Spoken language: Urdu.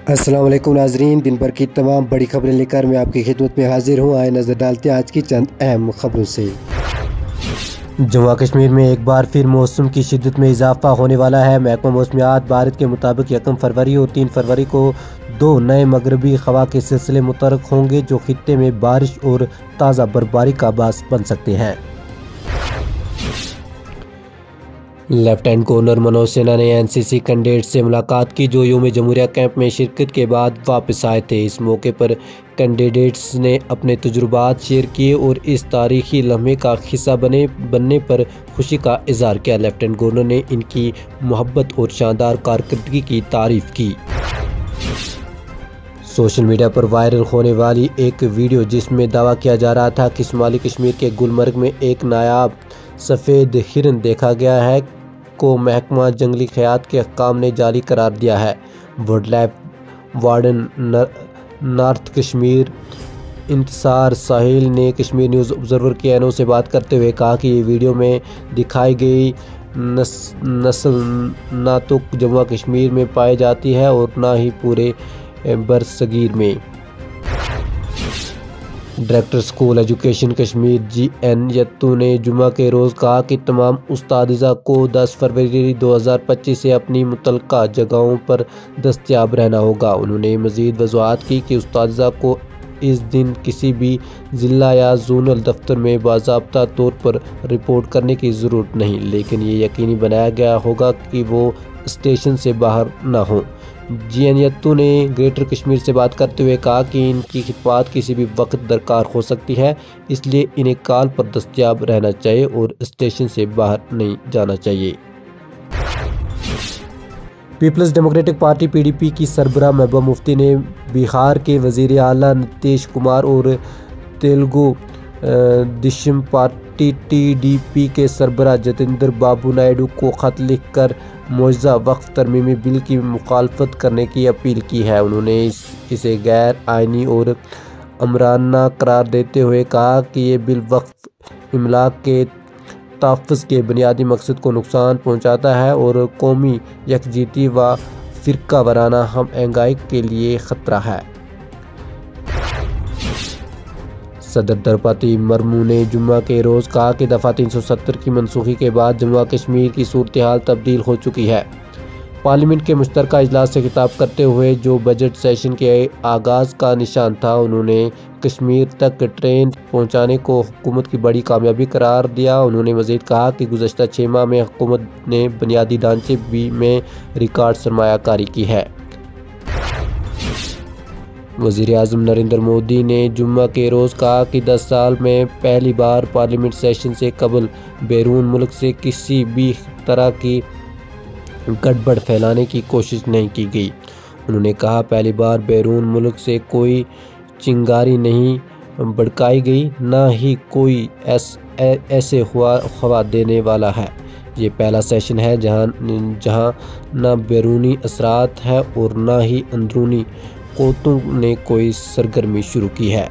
السلام علیکم ناظرین، دن بھر کی تمام بڑی خبریں لے کر میں آپ کی خدمت میں حاضر ہوں۔ آئے نظر ڈالتے ہیں آج کی چند اہم خبروں سے۔ جموں کشمیر میں ایک بار پھر موسم کی شدت میں اضافہ ہونے والا ہے۔ محکمہ موسمیات بھارت کے مطابق 1 فروری اور 3 فروری کو 2 نئے مغربی ہوا کے سلسلے متحرک ہوں گے جو خطے میں بارش اور تازہ برفباری کا باعث بن سکتے ہیں۔ لیفٹیننٹ گورنر منوج سنہا نے NCC کینڈیڈیٹ سے ملاقات کی جو یوم جمہوریہ کیمپ میں شرکت کے بعد واپس آئے تھے۔ اس موقع پر کینڈیڈیٹس نے اپنے تجربات شیئر کیے اور اس تاریخی لمحے کا حصہ بننے پر خوشی کا اظہار کیا۔ لیفٹیننٹ گورنر نے ان کی محبت اور شاندار کارکردگی کی تعریف کی۔ سوشل میڈیا پر وائرل ہونے والی ایک ویڈیو جس میں دعویٰ کیا جا رہا تھا کہ شمالی کشمیر کے گلمرگ میں ایک نایاب سفید ہرن دیکھا گیا ہے کو محکمہ جنگلی حیات کے حکام نے جعلی قرار دیا ہے۔ Wildlife warden north Kashmir Intisar Sahil نے کشمیر نیوز آبزرور KNO سے بات کرتے ہوئے کہا کہ یہ ویڈیو میں دکھائی گئی نسل نہ تو جموں کشمیر میں پائی جاتی ہے اور نہ ہی پورے برصغیر میں۔ Director school education Kashmir GN یتو نے جمعہ کے روز کہا کہ تمام اساتذہ کو 10 فروری 2025 سے اپنی متعلقہ جگہوں پر دستیاب رہنا ہوگا۔ انہوں نے مزید وضاحت کی کہ اساتذہ کو اس دن کسی بھی ضلع یا زونل دفتر میں باضابطہ طور پر رپورٹ کرنے کی ضرورت نہیں، لیکن یہ یقینی بنایا گیا ہوگا کہ وہ اسٹیشن سے باہر نہ ہوں۔ GN یتو نے گریٹر کشمیر سے بات کرتے ہوئے کہا کہ ان کی خدمات کسی بھی وقت درکار ہو سکتی ہے، اس لیے انہیں کال پر دستیاب رہنا چاہیے اور اسٹیشن سے باہر نہیں جانا چاہیے۔ پیپلز ڈیموکریٹک پارٹی PDP کی سربراہ محبوبہ مفتی نے بہار کے وزیر اعلیٰ نتیش کمار اور تیلگو دیشم پارٹی TDP کے سربراہ جتیندر بابو نائیڈو کو خط لکھ کر مجوزہ وقف ترمیمی بل کی مخالفت کرنے کی اپیل کی ہے۔ انہوں نے اسے غیر آئینی اور آمرانہ قرار دیتے ہوئے کہا کہ یہ بل وقف املاک کے تحفظ کے بنیادی مقصد کو نقصان پہنچاتا ہے اور قومی یکجہتی و فرقہ وارانہ ہم آہنگی کے لیے خطرہ ہے۔ صدر درپاتی مرمو نے جمعہ کے روز کہا کہ دفعہ 370 کی منسوخی کے بعد جموں کشمیر کی صورتحال تبدیل ہو چکی ہے۔ پارلیمنٹ کے مشترکہ اجلاس سے خطاب کرتے ہوئے جو بجٹ سیشن کے آغاز کا نشان تھا، انہوں نے کشمیر تک ٹرین پہنچانے کو حکومت کی بڑی کامیابی قرار دیا۔ انہوں نے مزید کہا کہ گزشتہ 6 ماہ میں حکومت نے بنیادی ڈھانچے میں ریکارڈ سرمایہ کاری کی ہے۔ وزیر اعظم نریندر مودی نے جمعہ کے روز کہا کہ 10 سال میں پہلی بار پارلیمنٹ سیشن سے قبل بیرون ملک سے کسی بھی طرح کی گڑبڑ پھیلانے کی کوشش نہیں کی گئی۔ انہوں نے کہا پہلی بار بیرون ملک سے کوئی چنگاری نہیں بھڑکائی گئی، نہ ہی کوئی ایسے ہوا دینے والا ہے۔ یہ پہلا سیشن ہے جہاں نہ بیرونی اثرات ہیں اور نہ ہی اندرونی قوتوں نے کوئی سرگرمی شروع کی ہے۔